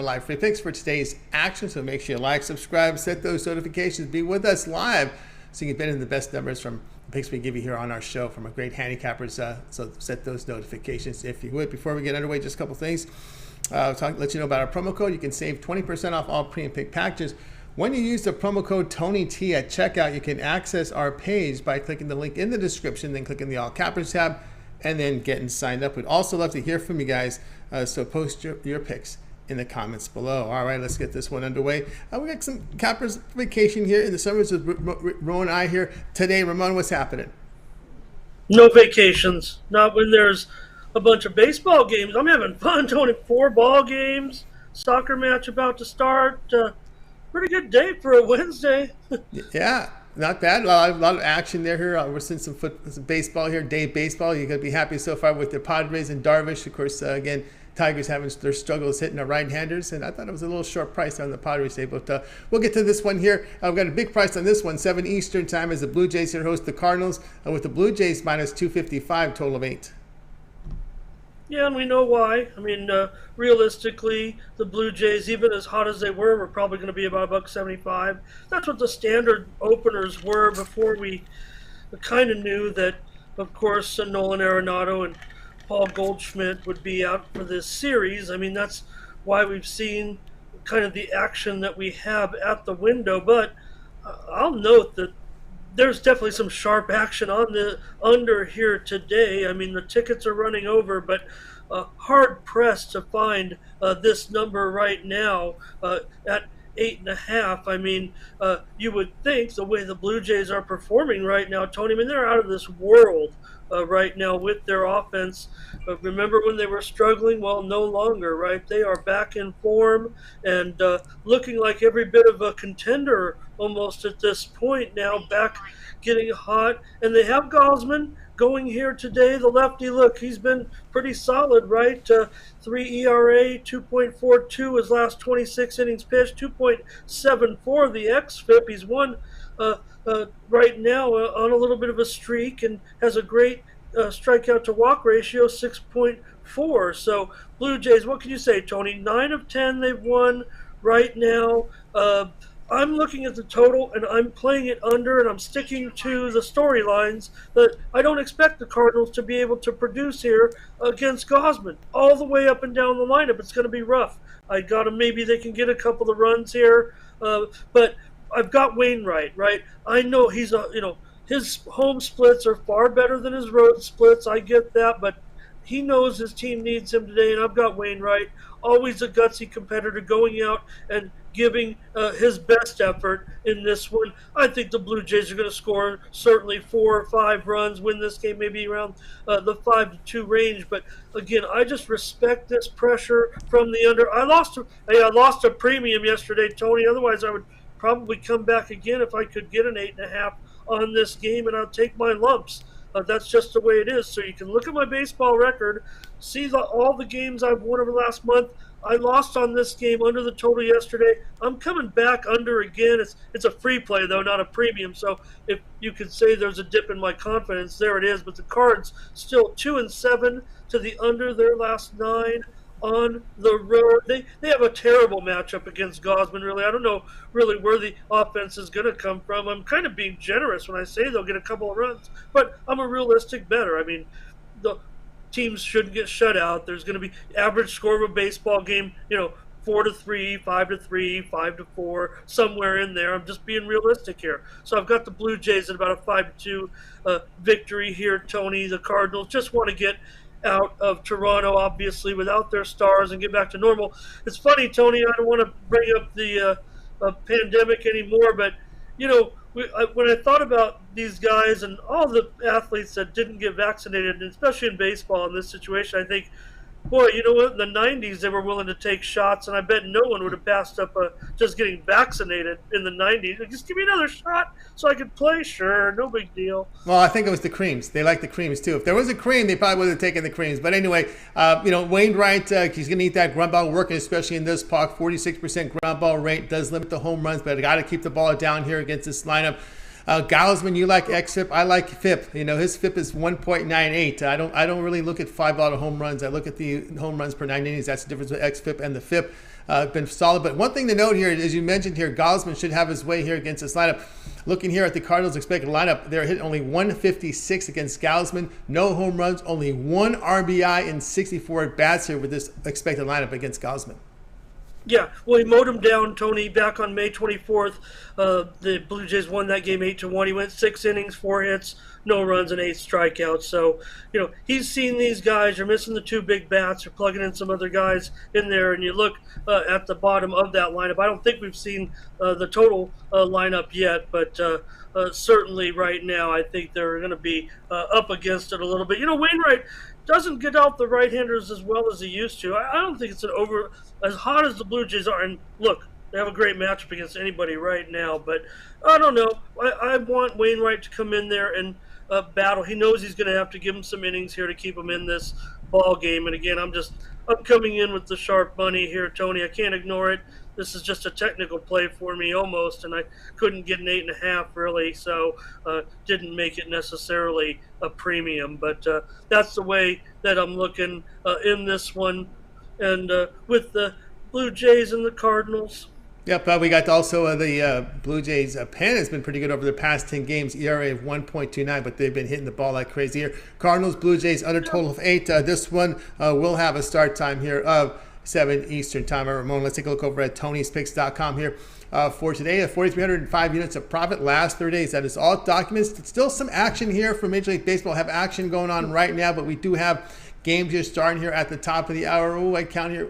Live free picks for today's action. So make sure you like, subscribe, set those notifications, be with us live so you can bet in the best numbers from the picks we give you here on our show from a great handicappers. So set those notifications if you would. Before we get underway, just a couple things. Let you know about our promo code. You can save 20% off all pre and pick packages. When you use the promo code TonyT at checkout, you can access our page by clicking the link in the description, then clicking the All Cappers tab, and then getting signed up. We'd also love to hear from you guys, so post your picks in the comments below. All right, let's get this one underway. We got some Cappers vacation here in the summers with Ramon and I here today. Ramon, what's happening? No vacations. Not when there's a bunch of baseball games. I'm having fun. Tony, 4 ball games, soccer match about to start. Pretty good day for a Wednesday. Yeah, not bad. A lot of action there here. We're seeing some baseball here, day baseball. You're going to be happy so far with the Padres and Darvish. Of course, again, Tigers having their struggles hitting the right-handers, and I thought it was a little short price on the Padres today, but we'll get to this one here. We've got a big price on this one, 7 Eastern time, as the Blue Jays here host the Cardinals, with the Blue Jays minus 255, total of 8. Yeah, and we know why. I mean, realistically, the Blue Jays, even as hot as they were probably going to be about $1.75. That's what the standard openers were before we kind of knew that, of course, Nolan Arenado and Paul Goldschmidt would be out for this series. I mean, that's why we've seen kind of the action that we have at the window. But I'll note that there's definitely some sharp action on the under here today. I mean, the tickets are running over, but hard pressed to find this number right now at 8.5. I mean, you would think the way the Blue Jays are performing right now, Tony, I mean, they're out of this world right now with their offense. Remember when they were struggling? Well, no longer, right? They are back in form and looking like every bit of a contender almost at this point now, back getting hot. And they have Gosman going here today. The lefty, look, he's been pretty solid, right? 3 ERA, 2.42 his last 26 innings pitched, 2.74 the xFIP. He's won right now on a little bit of a streak and has a great strikeout to walk ratio, 6.4. So Blue Jays, what can you say, Tony? 9 of 10 they've won right now. I'm looking at the total, and I'm playing it under, and I'm sticking to the storylines that I don't expect the Cardinals to be able to produce here against Gosman. All the way up and down the lineup, it's going to be rough. I got him. Maybe they can get a couple of runs here, but I've got Wainwright, right? I know he's his home splits are far better than his road splits. I get that, but he knows his team needs him today, and I've got Wainwright, always a gutsy competitor, going out and giving his best effort in this one. I think the Blue Jays are going to score certainly 4 or 5 runs, win this game maybe around the 5-2 range. But again, I just respect this pressure from the under. I lost a premium yesterday, Tony. Otherwise, I would probably come back again if I could get an 8.5 on this game, and I'll take my lumps. That's just the way it is. So you can look at my baseball record, see all the games I've won over the last month. I lost on this game under the total yesterday. I'm coming back under again. It's a free play, though, not a premium. So if you could say there's a dip in my confidence, there it is. But the Cards still 2-7 to the under their last 9 on the road. They have a terrible matchup against Gosman, really. I don't know really where the offense is going to come from. I'm kind of being generous when I say they'll get a couple of runs, but I'm a realistic bettor. I mean, the teams shouldn't get shut out. There's going to be average score of a baseball game, 4-3, 5-3, 5-4, somewhere in there. I'm just being realistic here. So I've got the Blue Jays at about a 5-2 victory here, Tony. The Cardinals just want to get out of Toronto, obviously, without their stars and get back to normal. It's funny, Tony, I don't want to bring up the pandemic anymore, but, when I thought about these guys and all the athletes that didn't get vaccinated, and especially in baseball in this situation, I think, boy, you know what? In the 90s, they were willing to take shots, and I bet no one would have passed up just getting vaccinated in the 90s. Like, just give me another shot so I could play. Sure, no big deal. Well, I think it was the creams. They like the creams, too. If there was a cream, they probably would have taken the creams. But anyway, Wainwright, he's going to need that ground ball working, especially in this puck. 46% ground ball rate does limit the home runs, but I got to keep the ball down here against this lineup. Gausman, you like xFIP. I like FIP. His FIP is 1.98. I don't really look at 5 auto home runs. I look at the home runs per 9 innings. That's the difference with xFIP and the FIP. Been solid. But one thing to note here, as you mentioned here, Gausman should have his way here against this lineup. Looking here at the Cardinals' expected lineup, they're hitting only 156 against Gausman. No home runs, only 1 RBI in 64 at-bats here with this expected lineup against Gausman. Yeah, well, he mowed him down, Tony, back on May 24th. The Blue Jays won that game 8-1. He went 6 innings, 4 hits, no runs, and 8 strikeouts. So, he's seen these guys. You're missing the 2 big bats. You're plugging in some other guys in there, and you look at the bottom of that lineup. I don't think we've seen the total lineup yet, but certainly right now I think they're going to be up against it a little bit. Wainwright doesn't get out the right-handers as well as he used to. I don't think it's as hot as the Blue Jays are. And look, they have a great matchup against anybody right now. But I don't know. I want Wainwright to come in there and battle. He knows he's going to have to give him some innings here to keep him in this ball game. And again, I'm coming in with the sharp money here, Tony. I can't ignore it. This is just a technical play for me almost, and I couldn't get an 8.5 really, so didn't make it necessarily a premium. But that's the way that I'm looking in this one, and with the Blue Jays and the Cardinals. Yep, we got also the Blue Jays pen has been pretty good over the past 10 games, ERA of 1.29, but they've been hitting the ball like crazy here. Cardinals, Blue Jays under total of 8. This one will have a start time here of 7 Eastern time. Ramon, let's take a look over at Tony'sPicks.com here for today. 4,305 units of profit last 30 days. That is all documents. Still some action here for Major League Baseball. Have action going on right now, but we do have games here starting here at the top of the hour. Oh, I count here.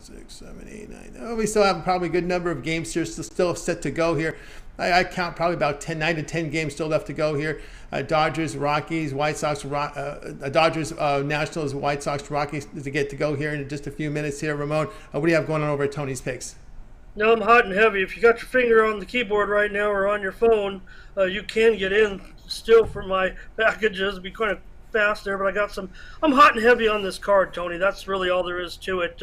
6, 7, 8, 9. Oh, we still have probably a good number of games here still set to go here. I count probably about 9 to 10 games still left to go here. Dodgers, Rockies, White Sox, Dodgers, Nationals, White Sox, Rockies to get to go here in just a few minutes here. Ramon, what do you have going on over at Tony's Picks? No, I'm hot and heavy. If you got your finger on the keyboard right now or on your phone, you can get in still for my packages. It'll be kind of fast there, but I'm hot and heavy on this card, Tony. That's really all there is to it.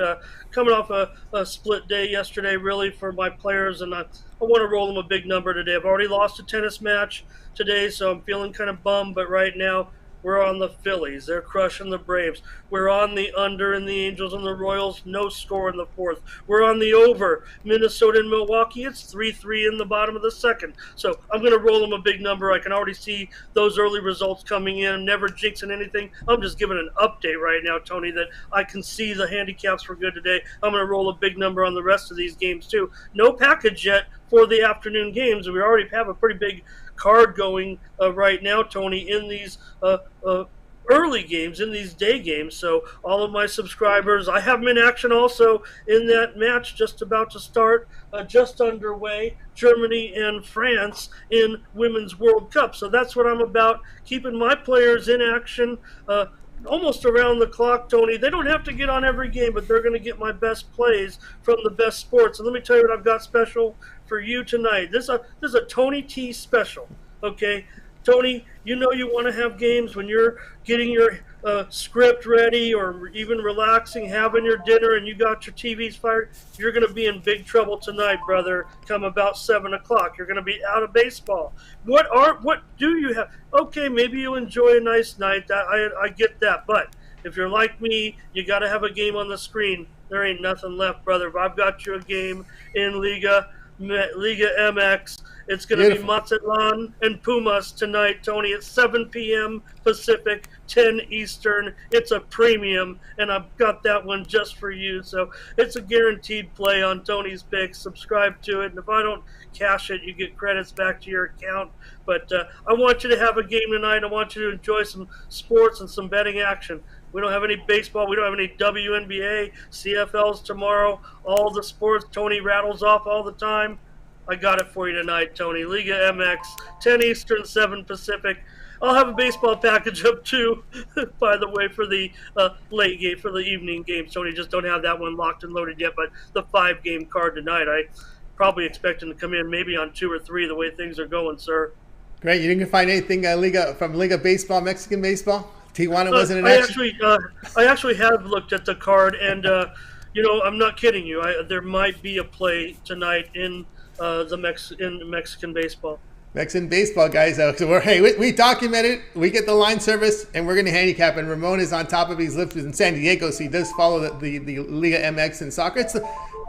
Coming off a split day yesterday, really, for my players, and I want to roll them a big number today. I've already lost a tennis match today, so I'm feeling kind of bummed, but right now we're on the Phillies. They're crushing the Braves. We're on the under in the Angels and the Royals. No score in the 4th. We're on the over. Minnesota and Milwaukee. It's 3-3 in the bottom of the 2nd. So I'm going to roll them a big number. I can already see those early results coming in. I'm never jinxing anything. I'm just giving an update right now, Tony, that I can see the handicaps for good today. I'm going to roll a big number on the rest of these games, too. No package yet for the afternoon games. We already have a pretty big card going right now, Tony, in these early games, in these day games. So all of my subscribers, I have them in action also in that match just about to start, just underway, Germany and France in Women's World Cup. So that's what I'm about, keeping my players in action almost around the clock, Tony. They don't have to get on every game, but they're going to get my best plays from the best sports. And let me tell you what I've got special for you tonight. This is a Tony T special, okay? Tony, you know you want to have games when you're getting your script ready or even relaxing, having your dinner, and you got your TVs fired. You're going to be in big trouble tonight, brother, come about 7 o'clock. You're going to be out of baseball. What do you have? Okay, maybe you enjoy a nice night. I get that. But if you're like me, you got to have a game on the screen. There ain't nothing left, brother. I've got you a game in Liga MX. It's going to be Mazatlan and Pumas tonight, Tony. It's 7 p.m. Pacific, 10 Eastern. It's a premium, and I've got that one just for you. So it's a guaranteed play on Tony's Picks. Subscribe to it, and if I don't cash it, you get credits back to your account. But I want you to have a game tonight. I want you to enjoy some sports and some betting action. We don't have any baseball. We don't have any WNBA, CFLs tomorrow. All the sports Tony rattles off all the time. I got it for you tonight, Tony. Liga MX, 10 Eastern, 7 Pacific. I'll have a baseball package up too, by the way, for the late game, for the evening games. Tony, just don't have that one locked and loaded yet, but the 5-game card tonight, I probably expect him to come in maybe on 2 or 3 the way things are going, sir. Great. You didn't find anything from Liga Baseball, Mexican baseball? Tijuana wasn't an action? I actually have looked at the card, and I'm not kidding you. There might be a play tonight in Mexican baseball. Mexican baseball, guys. So we document it. We get the line service, and we're going to handicap. And Ramon is on top of it. He's lived in San Diego, so he does follow the Liga MX in soccer. It's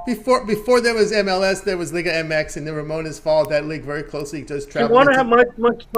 before there was MLS, there was Liga MX, and then Ramon has followed that league very closely. He does travel. I want to have my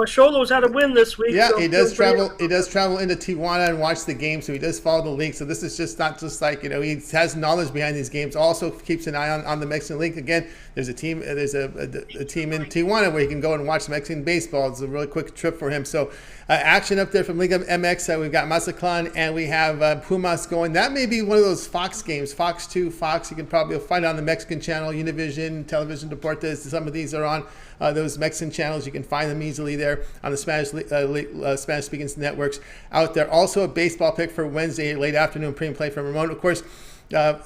Cholos had a win this week. Yeah, so he does travel. He does travel into Tijuana and watch the game, so he does follow the league. So this is just not just like, he has knowledge behind these games. Also keeps an eye on the Mexican league. Again, there's a team. There's a team in Tijuana where he can go and watch Mexican baseball. It's a really quick trip for him. So action up there from Liga MX. We've got Mazatlán and we have Pumas going. That may be one of those Fox games. Fox 2, Fox. You can probably find it on the Mexican channel, Univision, Television Deportes. Some of these are on those Mexican channels. You can find them easily there on the Spanish-speaking networks out there. Also a baseball pick for Wednesday, late afternoon pre-play from Ramon. Of course,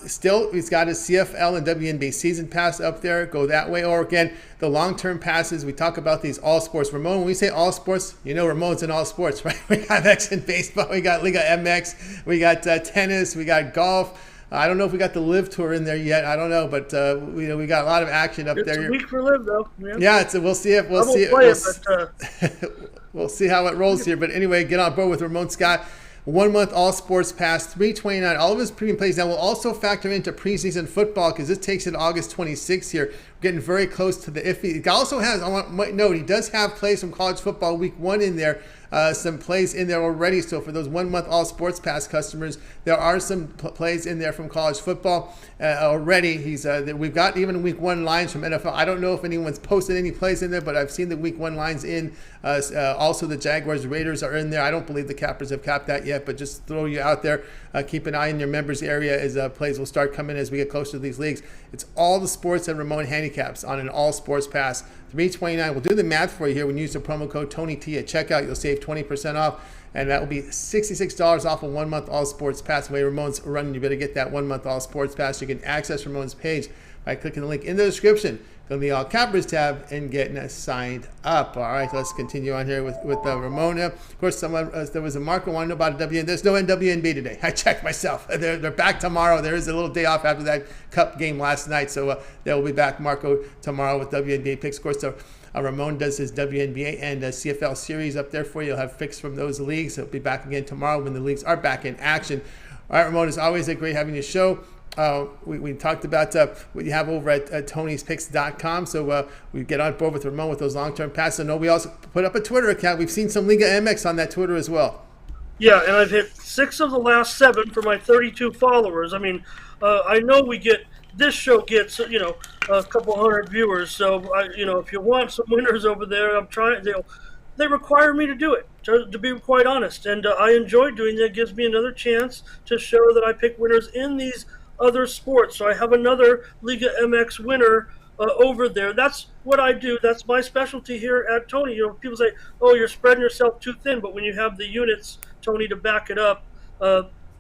still, he's got his CFL and WNBA season pass up there. Go that way. Or again, the long-term passes. We talk about these all sports. Ramon, when we say all sports, Ramon's in all sports, right? We got Mexican baseball. We got Liga MX. We got tennis. We got golf. I don't know if we got the Live Tour in there yet. I don't know, but we got a lot of action up there. It's a week for Live, though. Yeah, we'll see if we'll see how it rolls here. But anyway, get on board with Ramon Scott. 1 month all sports pass, $329. All of his premium plays. Now we'll also factor into preseason football because this takes it to August 26th here. We're getting very close to the iffy. He also has, I might note, he does have plays from college football week 1 in there. Some plays in there already. So for those 1 month all sports pass customers, there are some plays in there from college football already. We've got even week 1 lines from NFL. I don't know if anyone's posted any plays in there, but I've seen the week 1 lines in. Also the Jaguars, Raiders are in there. I don't believe the cappers have capped that yet, but just throw you out there. Keep an eye in your members area as plays will start coming as we get closer to these leagues. It's all the sports and Ramon handicaps on an all sports pass. $329. We'll do the math for you here. When you use the promo code TonyT at checkout, you'll save 20% off, and that will be $66 off a 1 month all sports pass. The way Ramon's running, you better get that 1 month all sports pass. You can access Ramon's page by clicking the link in the description. Go to the All Cappers tab and getting signed up. All right, let's continue on here with Ramon. Of course, there was a marker wanting to know about WNBA. There's no WNBA today. I checked myself. They're back tomorrow. There is a little day off after that Cup game last night, so they'll be back, Marco, tomorrow with WNBA picks. Of course, Ramon does his WNBA and CFL series up there for you. You'll have picks from those leagues. He'll be back again tomorrow when the leagues are back in action. All right, Ramon, it's always great having you show. We talked about what you have over at Tony'sPicks.com. So we get on board with Ramon with those long-term passes. I know we also put up a Twitter account. We've seen some Liga MX on that Twitter as well. Yeah, and I've hit 6 of the last 7 for my 32 followers. I mean, I know this show gets, a couple hundred viewers. So, if you want some winners over there, I'm trying. They require me to do it, to be quite honest. And I enjoy doing that. It gives me another chance to show that I pick winners in these other sports. So I have another Liga MX winner over there. That's what I do. That's my specialty here at Tony. People say, "Oh, you're spreading yourself too thin," but when you have the units, Tony, to back it up,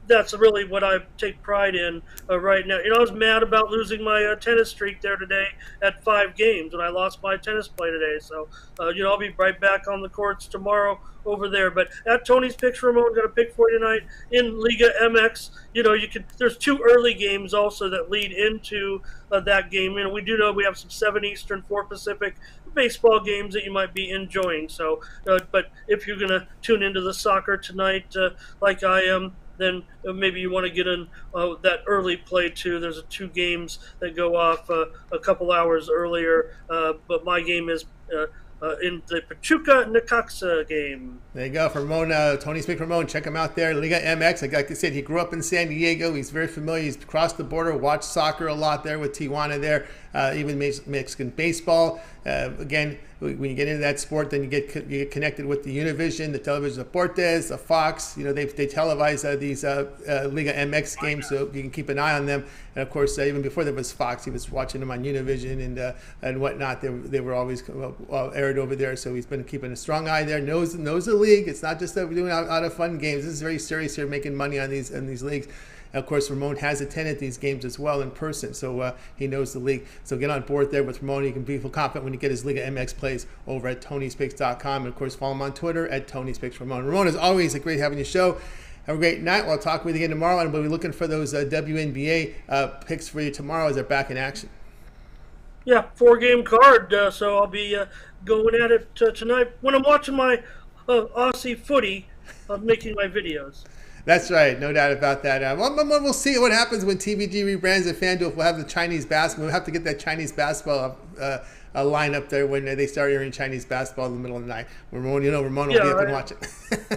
that's really what I take pride in right now. I was mad about losing my tennis streak there today at 5 games, and I lost my tennis play today. So, I'll be right back on the courts tomorrow over there. But at Tony's Picks, Ramon, got a pick for you tonight in Liga MX. There's 2 early games also that lead into that game. We do know we have some 7 Eastern, 4 Pacific baseball games that you might be enjoying. So, but if you're going to tune into the soccer tonight like I am, then maybe you want to get in that early play too. There's 2 games that go off a couple hours earlier, but my game is in the Pachuca-Necaxa game. There you go. For Ramon, Tony's Pick Ramon. Check him out there. Liga MX. Like I said, he grew up in San Diego. He's very familiar. He's crossed the border, watched soccer a lot there with Tijuana there, even Mexican baseball. Again, when you get into that sport, then you get connected with the Univision, the Television Deportes, the Fox. They televise these Liga MX games, so you can keep an eye on them. And of course, even before there was Fox, he was watching them on Univision and whatnot. They were always aired over there, so he's been keeping a strong eye there. Knows the league. It's not just that we're doing out of fun games. This is very serious here, making money on these leagues. Of course, Ramon has attended these games as well in person, so he knows the league. So get on board there with Ramon. You can be confident when you get his Liga MX plays over at Tony'sPicks.com. And, of course, follow him on Twitter at Tony'sPicksRamon. Ramon, as always, a great having you show. Have a great night. We'll talk with you again tomorrow, and we'll be looking for those WNBA picks for you tomorrow as they're back in action. Yeah, 4 game card. So I'll be going at it tonight when I'm watching my Aussie footy, making my videos. That's right, no doubt about that. We'll see what happens when TVG rebrands at FanDuel. We'll have the Chinese basketball. We'll have to get that Chinese basketball line up there when they start airing Chinese basketball in the middle of the night. Ramon will be up and watch it.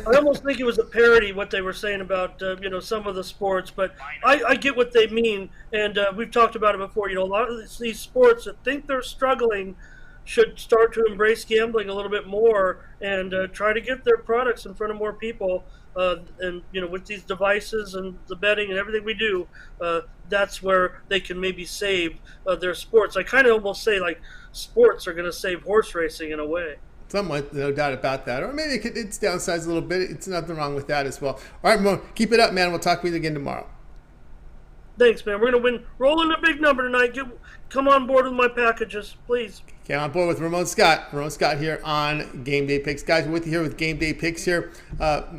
I almost think it was a parody what they were saying about some of the sports, but I get what they mean, and we've talked about it before. A lot of these sports that think they're struggling should start to embrace gambling a little bit more and try to get their products in front of more people. And with these devices and the betting and everything we do, that's where they can maybe save their sports. I kind of almost say like sports are going to save horse racing in a way. Somewhat, no doubt about that. Or maybe it's downsized a little bit. It's nothing wrong with that as well. All right, Mo, keep it up, man. We'll talk with you again tomorrow. Thanks, man. We're going to win. Rolling a big number tonight. Come on board with my packages, please. Okay, on board with Ramon Scott. Ramon Scott here on Game Day Picks. Guys, we're with you here with Game Day Picks here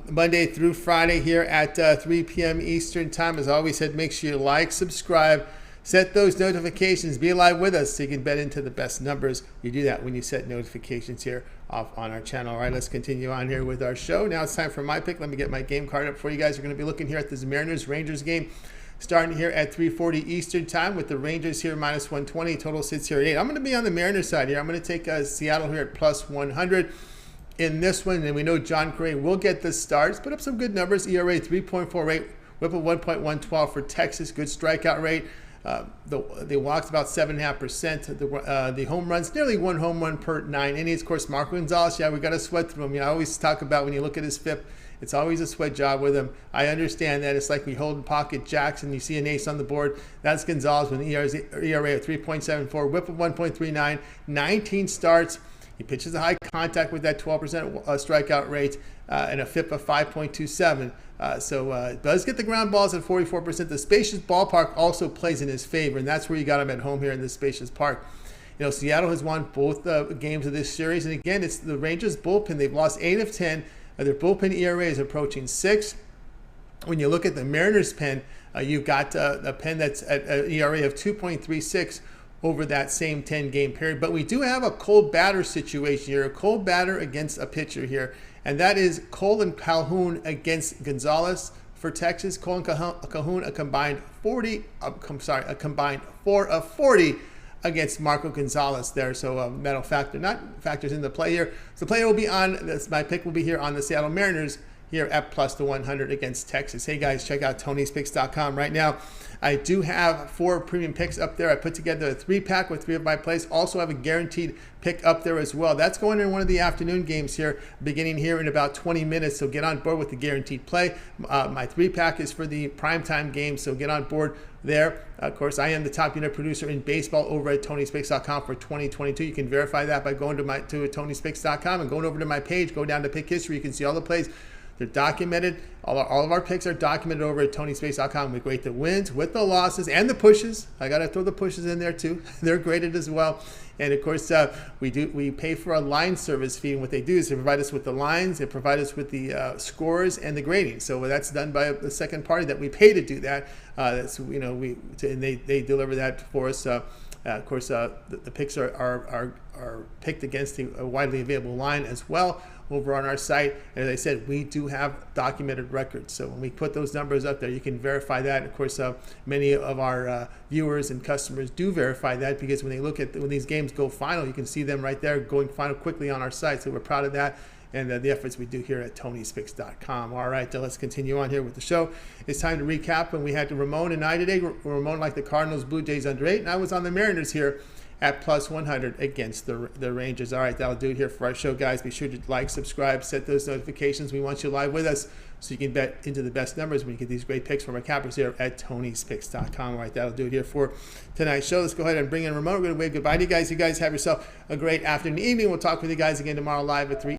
Monday through Friday here at 3 p.m. Eastern Time. As I always said, make sure you like, subscribe, set those notifications, be live with us so you can bet into the best numbers. You do that when you set notifications here off on our channel. All right, let's continue on here with our show. Now it's time for my pick. Let me get my game card up for you guys. We're going to be looking here at this Mariners-Rangers game. Starting here at 3:40 Eastern Time with the Rangers here minus 120. Total sits here at 8. I'm going to be on the Mariners side here. I'm going to take Seattle here at plus 100 in this one. And we know John Gray will get the starts. Put up some good numbers. ERA 3.48, whip of 1.112 for Texas. Good strikeout rate. They walked about 7.5%. The home runs, nearly 1 home run per 9 innings. Of course, Marco Gonzalez, yeah, we got to sweat through him. I always talk about when you look at his FIP, it's always a sweat job with him. I understand that. It's like we hold in pocket jacks and you see an ace on the board. That's Gonzalez with an ERA of 3.74, whip of 1.39, 19 starts. He pitches a high contact with that 12% strikeout rate and a FIP of 5.27. So does get the ground balls at 44%. The spacious ballpark also plays in his favor, and that's where you got him at home here in this spacious park. Seattle has won both games of this series, and again, it's the Rangers bullpen. They've lost 8 of 10. Their bullpen ERA is approaching 6. When you look at the Mariners pen, you've got a pen that's at an ERA of 2.36 over that same 10-game period. But we do have a cold batter situation here, a cold batter against a pitcher here, and that is Colin Calhoun against Gonzalez for Texas. Colin Calhoun, a combined 4 of 40 against Marco Gonzalez there. So that'll factors into play here. So play will be on this. My pick will be here on the Seattle Mariners here at plus the 100 against Texas. Hey guys, check out Tony'sPicks.com right now. I do have 4 premium picks up there. I put together a 3-pack with 3 of my plays. Also have a guaranteed pick up there as well. That's going in one of the afternoon games here, beginning here in about 20 minutes. So get on board with the guaranteed play. My 3-pack is for the primetime game, so get on board there. Of course, I am the top unit producer in baseball over at Tony'sPicks.com for 2022. You can verify that by going to Tony'sPicks.com and going over to my page. Go down to pick history. You can see all the plays. They're documented. All of our picks are documented over at Tony'sPicks.com. We grade the wins with the losses and the pushes. I got to throw the pushes in there too. They're graded as well. And of course, we pay for a line service fee. And what they do is they provide us with the lines, they provide us with the scores and the grading. So that's done by the second party that we pay to do that. And they deliver that for us. Of course, the picks are picked against the widely available line as well over on our site. And as I said, we do have documented records. So when we put those numbers up there, you can verify that. Of course, many of our viewers and customers do verify that because when they look at when these games go final, you can see them right there going final quickly on our site. So we're proud of that and the efforts we do here at Tony'sPicks.com. All right, let's continue on here with the show. It's time to recap. And we had Ramon and I today. Ramon liked the Cardinals, Blue Jays under 8, and I was on the Mariners here at plus 100 against the Rangers. All right, that'll do it here for our show, guys. Be sure to like, subscribe, set those notifications. We want you live with us so you can bet into the best numbers when you get these great picks from our cappers here at Tony'sPicks.com. All right, that'll do it here for tonight's show. Let's go ahead and bring in Ramon. We're going to wave goodbye to you guys. You guys have yourself a great afternoon, evening. We'll talk with you guys again tomorrow live at 3.